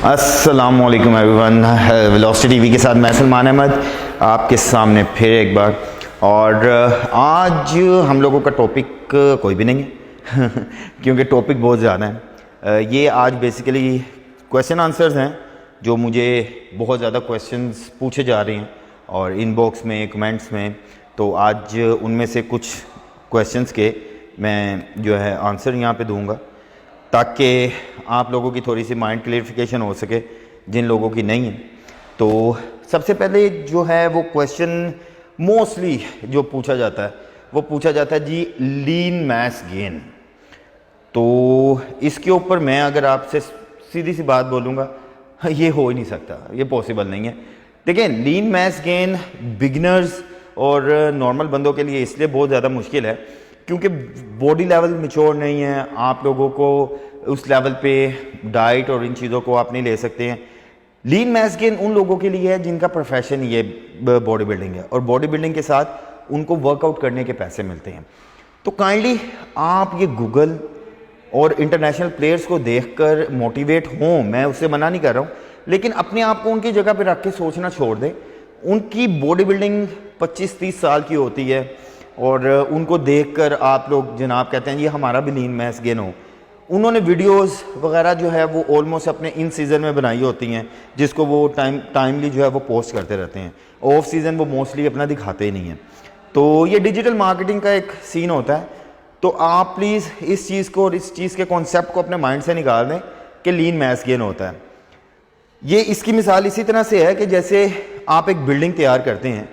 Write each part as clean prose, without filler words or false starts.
अस्सलामुअलैकुम everyone, velocity TV के साथ मैं सलमान अहमद आपके सामने फिर एक बार। और आज हम लोगों का टॉपिक कोई भी नहीं है क्योंकि टॉपिक बहुत ज़्यादा है। ये आज बेसिकली क्वेश्चन आंसर्स हैं जो मुझे बहुत ज़्यादा क्वेश्चंस पूछे जा रहे हैं और इनबॉक्स में, कमेंट्स में। तो आज उनमें से कुछ क्वेश्चंस के मैं जो है आंसर यहाँ पे दूंगा ताकि आप लोगों की थोड़ी सी माइंड क्लियरिफिकेशन हो सके जिन लोगों की नहीं है। तो सबसे पहले जो है वो क्वेश्चन मोस्टली जो पूछा जाता है वो पूछा जाता है जी लीन मास गेन। तो इसके ऊपर मैं अगर आपसे सीधी सी बात बोलूँगा, ये हो ही नहीं सकता, ये पॉसिबल नहीं है। देखिए, लीन मास गेन बिगिनर्स और नॉर्मल बंदों के लिए इसलिए बहुत ज़्यादा मुश्किल है क्योंकि बॉडी लेवल मैच्योर नहीं है। आप लोगों को उस लेवल पे डाइट और इन चीज़ों को आप नहीं ले सकते हैं। लीन मास गेन उन लोगों के लिए है जिनका प्रोफेशन ये बॉडी बिल्डिंग है और बॉडी बिल्डिंग के साथ उनको वर्कआउट करने के पैसे मिलते हैं। तो काइंडली आप ये गूगल और इंटरनेशनल प्लेयर्स को देखकर मोटिवेट हों, मैं उससे मना नहीं कर रहा हूँ, लेकिन अपने आप को उनकी जगह पर रख के सोचना छोड़ दें। उनकी बॉडी बिल्डिंग 25-30 साल की होती है और उनको देखकर आप लोग जनाब कहते हैं ये हमारा भी लीन मास गेन हो। उन्होंने वीडियोस वगैरह जो है वो ऑलमोस्ट अपने इन सीज़न में बनाई होती हैं जिसको वो टाइमली जो है वो पोस्ट करते रहते हैं। ऑफ सीज़न वो मोस्टली अपना दिखाते ही नहीं हैं। तो ये डिजिटल मार्केटिंग का एक सीन होता है। तो आप प्लीज़ इस चीज़ को और इस चीज़ के कॉन्सेप्ट को अपने माइंड से निकाल दें कि लीन मास गेन होता है। ये इसकी मिसाल इसी तरह से है कि जैसे आप एक बिल्डिंग तैयार करते हैं,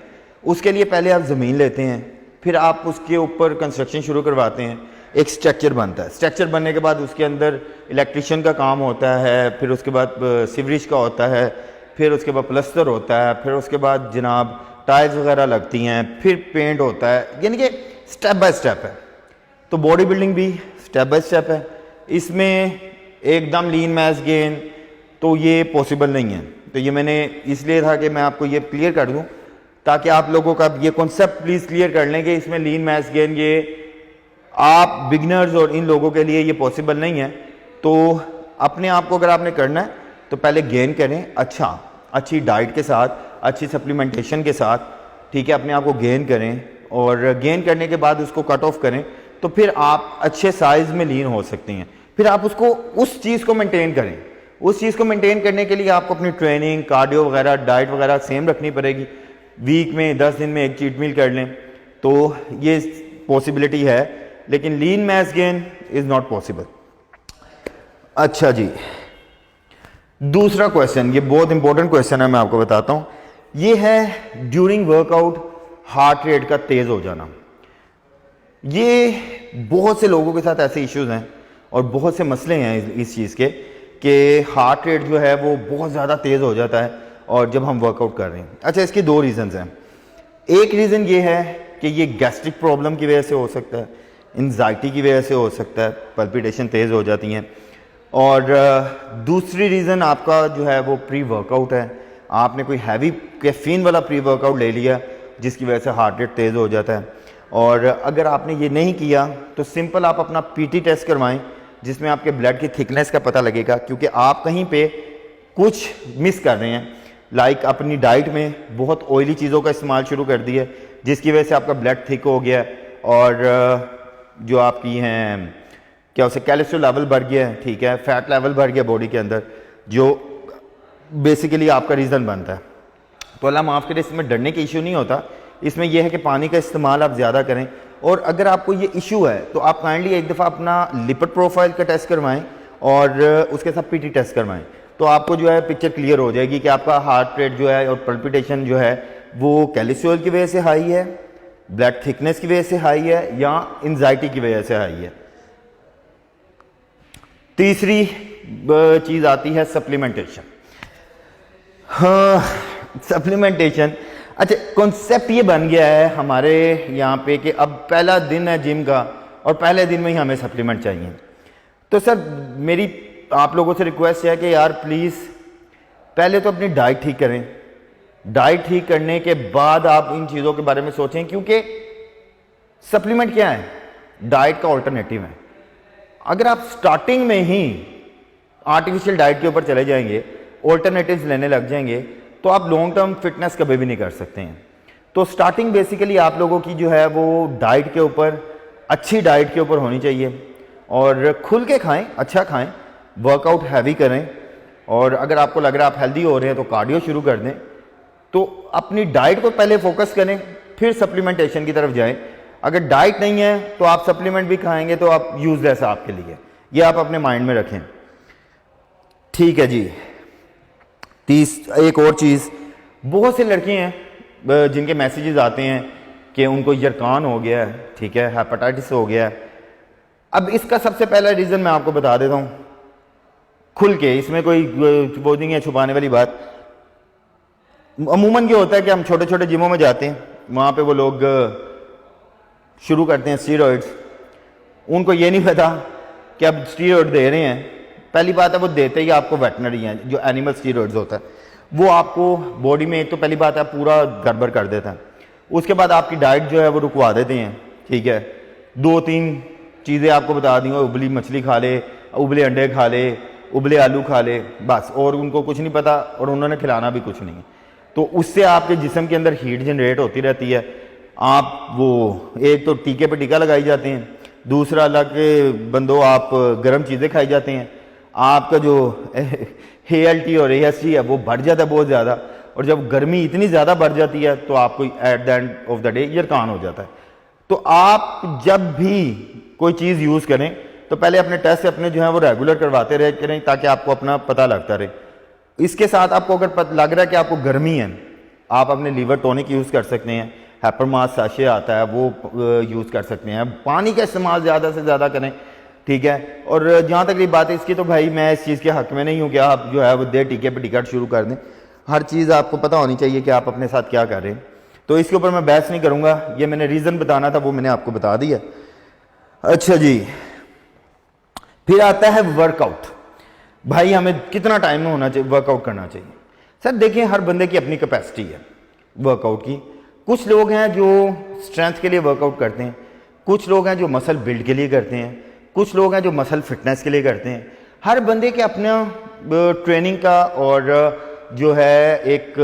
उसके लिए पहले आप ज़मीन लेते हैं, फिर आप उसके ऊपर कंस्ट्रक्शन शुरू करवाते हैं, एक स्ट्रक्चर बनता है। स्ट्रक्चर बनने के बाद उसके अंदर इलेक्ट्रिशियन का काम होता है, फिर उसके बाद सीवरेज का होता है, फिर उसके बाद प्लस्तर होता है, फिर उसके बाद जनाब टाइल्स वगैरह लगती हैं, फिर पेंट होता है। यानी कि स्टेप बाय स्टेप है। तो बॉडी बिल्डिंग भी स्टेप बाय स्टेप है। इसमें एकदम लीन मास गेन तो ये पॉसिबल नहीं है। तो ये मैंने इसलिए था कि मैं आपको ये क्लियर कर दूँ ताकि आप लोगों का ये कॉन्सेप्ट प्लीज़ क्लियर कर लें कि इसमें लीन मास गेन ये आप बिगनर्स और इन लोगों के लिए ये पॉसिबल नहीं है। तो अपने आप को अगर आपने करना है तो पहले गेन करें, अच्छी डाइट के साथ, अच्छी सप्लीमेंटेशन के साथ, ठीक है, अपने आप को गेन करें और गेन करने के बाद उसको कट ऑफ करें तो फिर आप अच्छे साइज़ में लीन हो सकती हैं। फिर आप उसको उस चीज़ को मेनटेन करें। उस चीज़ को मेनटेन करने के लिए आपको अपनी ट्रेनिंग, कार्डियो वगैरह, डाइट वगैरह सेम रखनी पड़ेगी। वीक में 10 दिन में एक चीट मील कर लें तो ये पॉसिबिलिटी है, लेकिन lean mass gain is not possible. अच्छा जी, दूसरा क्वेश्चन, ये बहुत इंपॉर्टेंट क्वेश्चन है, मैं आपको बताता हूं। ये है ड्यूरिंग वर्कआउट हार्ट रेट का तेज हो जाना। ये बहुत से लोगों के साथ ऐसे इश्यूज हैं और बहुत से मसले हैं इस चीज़ के कि हार्ट रेट जो है वो बहुत ज़्यादा तेज़ हो जाता है और जब हम वर्कआउट कर रहे हैं। अच्छा, इसके दो रीज़न्स हैं। एक रीज़न ये है कि ये गैस्ट्रिक प्रॉब्लम की वजह से हो सकता है, एंजाइटी की वजह से हो सकता है, पल्पिटेशन तेज़ हो जाती हैं। और दूसरी रीज़न आपका जो है वो प्री वर्कआउट है। आपने कोई हैवी कैफीन वाला प्री वर्कआउट ले लिया जिसकी वजह से हार्ट रेट तेज़ हो जाता है। और अगर आपने ये नहीं किया तो सिंपल आप अपना पीटी टेस्ट करवाएं जिसमें आपके ब्लड की थिकनेस का पता लगेगा, क्योंकि आप कहीं पे कुछ मिस कर रहे हैं। लाइक अपनी डाइट में बहुत ऑयली चीज़ों का इस्तेमाल शुरू कर दिया जिसकी वजह से आपका ब्लड थिक हो गया और जो आपकी हैं क्या उसे कोलेस्ट्रॉल लेवल बढ़ गया है, ठीक है, फैट लेवल बढ़ गया बॉडी के अंदर, जो बेसिकली आपका रीज़न बनता है। तो अल्लाह माफ़ करे, इसमें डरने की इशू नहीं होता। इसमें यह है कि पानी का इस्तेमाल आप ज़्यादा करें। और अगर आपको ये इशू है तो आप काइंडली एक दफ़ा अपना लिपिड प्रोफाइल का टेस्ट करवाएं और उसके साथ पीटी टेस्ट करवाएं तो आपको जो है पिक्चर क्लियर हो जाएगी कि आपका हार्ट रेट जो है और पल्पिटेशन जो है वो कोलेस्ट्रॉल की वजह से हाई है, ब्लड थिकनेस की वजह से हाई है या एंजाइटी की वजह से हाई है। तीसरी चीज़ आती है सप्लीमेंटेशन। हाँ, सप्लीमेंटेशन। अच्छा, कॉन्सेप्ट ये बन गया है हमारे यहाँ पे कि अब पहला दिन है जिम का और पहले दिन में ही हमें सप्लीमेंट चाहिए। तो सर मेरी आप लोगों से रिक्वेस्ट है कि यार प्लीज़ पहले तो अपनी डाइट ठीक करें। डाइट ठीक करने के बाद आप इन चीज़ों के बारे में सोचें, क्योंकि सप्लीमेंट क्या है? डाइट का ऑल्टरनेटिव है। अगर आप स्टार्टिंग में ही आर्टिफिशियल डाइट के ऊपर चले जाएंगे ऑल्टरनेटिव्स लेने लग जाएंगे तो आप लॉन्ग टर्म फिटनेस कभी भी नहीं कर सकते हैं। तो स्टार्टिंग बेसिकली आप लोगों की जो है वो डाइट के ऊपर, अच्छी डाइट के ऊपर होनी चाहिए और खुल के खाएं, अच्छा खाएं, वर्कआउट हैवी करें और अगर आपको लग रहा है आप हेल्दी हो रहे हैं तो कार्डियो शुरू कर दें। तो अपनी डाइट को पहले फोकस करें, फिर सप्लीमेंटेशन की तरफ जाएं। अगर डाइट नहीं है तो आप सप्लीमेंट भी खाएंगे तो आप यूजलेस है आपके लिए, ये आप अपने माइंड में रखें। ठीक है जी। एक और चीज़, बहुत से लड़के हैं जिनके मैसेजेस आते हैं कि उनको यरकान हो गया है, ठीक है, हेपेटाइटिस हो गया है। अब इसका सबसे पहला रीज़न मैं आपको बता देता हूँ खुल के, इसमें कोई वो नहीं है छुपाने वाली बात। अमूमन ये होता है कि हम छोटे छोटे जिमों में जाते हैं, वहाँ पे वो लोग शुरू करते हैं स्टीरॉइड्स। उनको ये नहीं पता कि अब स्टीरॉइड दे रहे हैं। पहली बात है वो देते ही आपको वेटनरी हैं, जो एनिमल स्टीरॉइड्स होता है वो आपको बॉडी में, एक तो पहली बात है पूरा गड़बड़ कर देता है। उसके बाद आपकी डाइट जो है वो रुकवा देते हैं, ठीक है। 2-3 चीज़ें आपको बता दी, उबली मछली खा ले, उबले अंडे खा ले, उबले आलू खा ले, बस, और उनको कुछ नहीं पता और उन्होंने खिलाना भी कुछ नहीं है। तो उससे आपके जिस्म के अंदर हीट जनरेट होती रहती है। आप वो एक तो टीके पे टीका लगाई जाते हैं, दूसरा अलग बंदो आप गर्म चीज़ें खाई जाते हैं, आपका जो ALT और AST है वो बढ़ जाता है बहुत ज़्यादा, और जब गर्मी इतनी ज़्यादा बढ़ जाती है तो आपको at the end of the day यरकान हो जाता है। तो आप जब भी कोई चीज़ यूज़ करें तो पहले अपने टेस्ट अपने जो है वो रेगुलर करवाते रहे करें, ताकि आपको अपना पता लगता रहे। इसके साथ आपको अगर लग रहा है कि आपको गर्मी है, आप अपने लीवर टॉनिक यूज़ कर सकते हैं, हैपरमास सैशे आता है वो यूज़ कर सकते हैं। पानी का इस्तेमाल ज़्यादा से ज़्यादा करें, ठीक है। और जहाँ तक ये बात है इसकी, तो भाई मैं इस चीज़ के हक़ में नहीं हूँ कि आप जो है वो दे टीके पे टिकट शुरू कर दें। हर चीज़ आपको पता होनी चाहिए कि आप अपने साथ क्या कर रहे हैं। तो इसके ऊपर मैं बहस नहीं करूँगा, ये मैंने रीज़न बताना था वो मैंने आपको बता दिया। अच्छा जी, फिर आता है वर्कआउट। भाई हमें कितना टाइम में होना चाहिए वर्कआउट करना चाहिए? सर देखिए, हर बंदे की अपनी कैपेसिटी है वर्कआउट की। कुछ लोग हैं जो स्ट्रेंथ के लिए वर्कआउट करते हैं, कुछ लोग हैं जो मसल बिल्ड के लिए करते हैं, कुछ लोग हैं जो मसल फिटनेस के लिए करते हैं। हर बंदे के अपना ट्रेनिंग का और जो है एक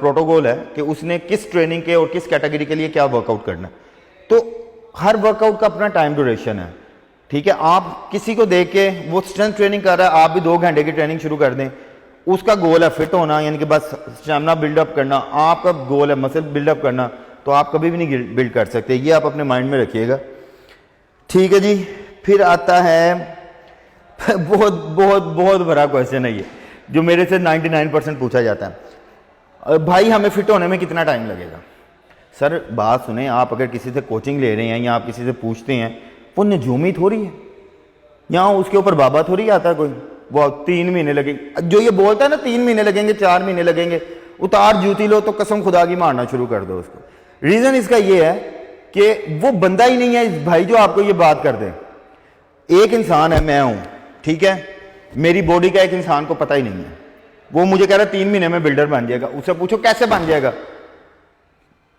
प्रोटोकॉल है कि उसने किस ट्रेनिंग के और किस कैटेगरी के लिए क्या वर्कआउट करना। तो हर वर्कआउट का अपना टाइम ड्यूरेशन है, ठीक है। आप किसी को देख के वो स्ट्रेंथ ट्रेनिंग कर रहा है, आप भी 2 घंटे की ट्रेनिंग शुरू कर दें, उसका गोल है फिट होना, यानी कि बस स्टेमिना बिल्डअप करना, आपका गोल है मसल बिल्डअप करना, तो आप कभी भी नहीं बिल्ड कर सकते। ये आप अपने माइंड में रखिएगा, ठीक है जी। फिर आता है बहुत बहुत बहुत बड़ा क्वेश्चन है ये, जो मेरे से 99% पूछा जाता है, भाई हमें फिट होने में कितना टाइम लगेगा? सर बात सुने, आप अगर किसी से कोचिंग ले रहे हैं या आप किसी से पूछते हैं, वो नजूमी थोड़ी है, यहाँ उसके ऊपर बाबा थोड़ी आता है कोई, वो 3 महीने लगेंगे, जो ये बोलता है ना 3 महीने लगेंगे, 4 महीने लगेंगे, उतार जूती लो तो कसम खुदा की मारना शुरू कर दो उसको। रीजन इसका ये है कि वो बंदा ही नहीं है भाई जो आपको ये बात कर दे। एक इंसान है, मैं हूं, ठीक है, मेरी बॉडी का एक इंसान को पता ही नहीं है, वो मुझे कह रहा है 3 महीने में बिल्डर बन जाएगा। उससे पूछो कैसे बन जाएगा?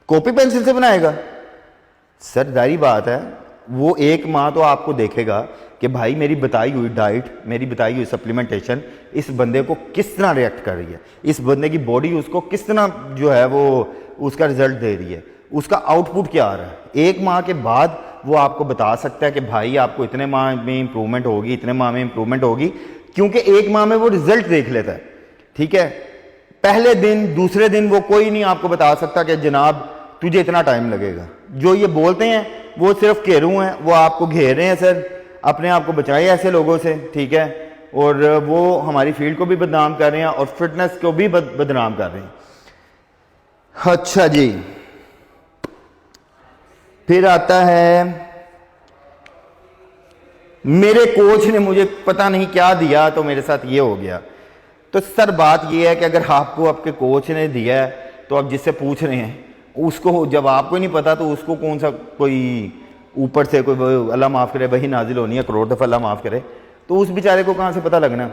कॉपी पेंसिल से बनाएगा? सर जारी बात है, वो 1 माह तो आपको देखेगा कि भाई मेरी बताई हुई डाइट, मेरी बताई हुई सप्लीमेंटेशन इस बंदे को किस तरह रिएक्ट कर रही है, इस बंदे की बॉडी उसको किस तरह जो है वो उसका रिजल्ट दे रही है, उसका आउटपुट क्या आ रहा है। 1 माह के बाद वो आपको बता सकता है कि भाई आपको इतने माह में इंप्रूवमेंट होगी, इतने माह में इंप्रूवमेंट होगी, क्योंकि 1 माह में वो रिजल्ट देख लेता है, ठीक है। पहले दिन दूसरे दिन वो कोई नहीं आपको बता सकता कि जनाब तुझे इतना टाइम लगेगा। जो ये बोलते हैं वो सिर्फ घेरू हैं, वो आपको घेर रहे हैं सर, अपने आप को बचाए ऐसे लोगों से, ठीक है। और वो हमारी फील्ड को भी बदनाम कर रहे हैं और फिटनेस को भी बदनाम कर रहे हैं। अच्छा जी, फिर आता है मेरे कोच ने मुझे पता नहीं क्या दिया तो मेरे साथ ये हो गया। तो सर बात ये है कि अगर आपको आपके कोच ने दिया है तो आप जिससे पूछ रहे हैं उसको, जब आपको नहीं पता तो उसको कौन सा कोई ऊपर से कोई अल्लाह माफ़ करे वही नाजिल होनी है, करोड़ दफ़ा अल्लाह माफ़ करे, तो उस बेचारे को कहाँ से पता लगना।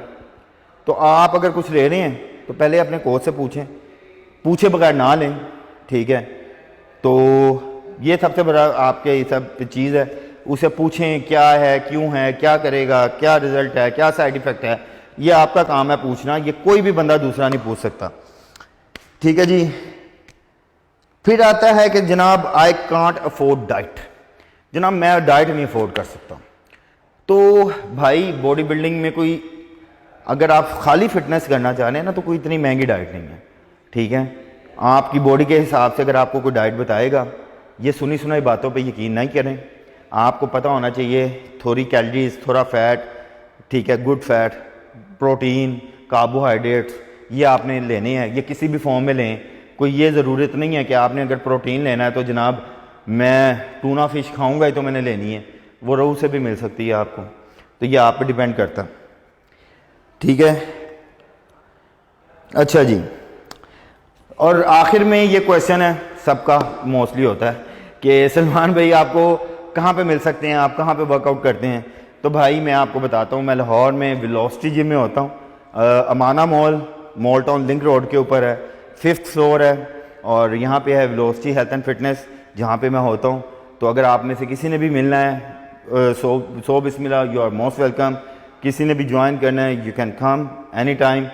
तो आप अगर कुछ ले रहे हैं तो पहले अपने कोच से पूछें, पूछे बगैर ना लें, ठीक है। तो ये सबसे बड़ा आपके सब चीज़ है, उसे पूछें क्या है, क्यों है, क्या करेगा, क्या रिजल्ट है, क्या साइड इफ़ेक्ट है, ये आपका काम है पूछना, ये कोई भी बंदा दूसरा नहीं पूछ सकता। ठीक है जी। फिर आता है कि जनाब आई कांट अफोर्ड डाइट, जनाब मैं डाइट नहीं अफोर्ड कर सकता। तो भाई बॉडी बिल्डिंग में कोई, अगर आप खाली फिटनेस करना चाह रहे हैं ना, तो कोई इतनी महंगी डाइट नहीं है। ठीक है, आपकी बॉडी के हिसाब से अगर आपको कोई डाइट बताएगा, ये सुनी सुनाई बातों पे यकीन नहीं करें। आपको पता होना चाहिए थोड़ी कैलोरीज, थोड़ा फैट, ठीक है, गुड फैट, प्रोटीन, कार्बोहाइड्रेट्स, ये आपने लेने हैं। ये किसी भी फॉर्म में लें, कोई ये ज़रूरत नहीं है कि आपने अगर प्रोटीन लेना है तो जनाब मैं टूना फिश खाऊंगा ही तो मैंने लेनी है, वो रोहू से भी मिल सकती है आपको। तो ये आप पे डिपेंड करता है। ठीक है, अच्छा जी। और आखिर में ये क्वेश्चन है सबका मोस्टली होता है कि सलमान भाई आपको कहाँ पे मिल सकते हैं, आप कहाँ पे वर्कआउट करते हैं। तो भाई मैं आपको बताता हूँ, मैं लाहौर में वेलोसिटी जिम में होता हूँ। अमाना मॉल टाउन लिंक रोड के ऊपर है, 5th फ्लोर है, और यहाँ पे है वेलोसिटी हेल्थ एंड फिटनेस, जहाँ पे मैं होता हूँ। तो अगर आप में से किसी ने भी मिलना है, सो बिस्मिल्लाह, यू आर मोस्ट वेलकम। किसी ने भी ज्वाइन करना है, you can come any time.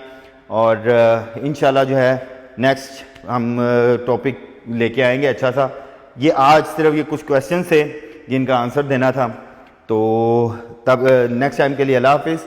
और इंशाल्लाह जो है नेक्स्ट हम टॉपिक लेके आएंगे अच्छा सा। ये आज सिर्फ ये कुछ क्वेश्चन थे जिनका आंसर देना था। तो तब नेक्स्ट टाइम के लिए अल्लाह हाफिज़।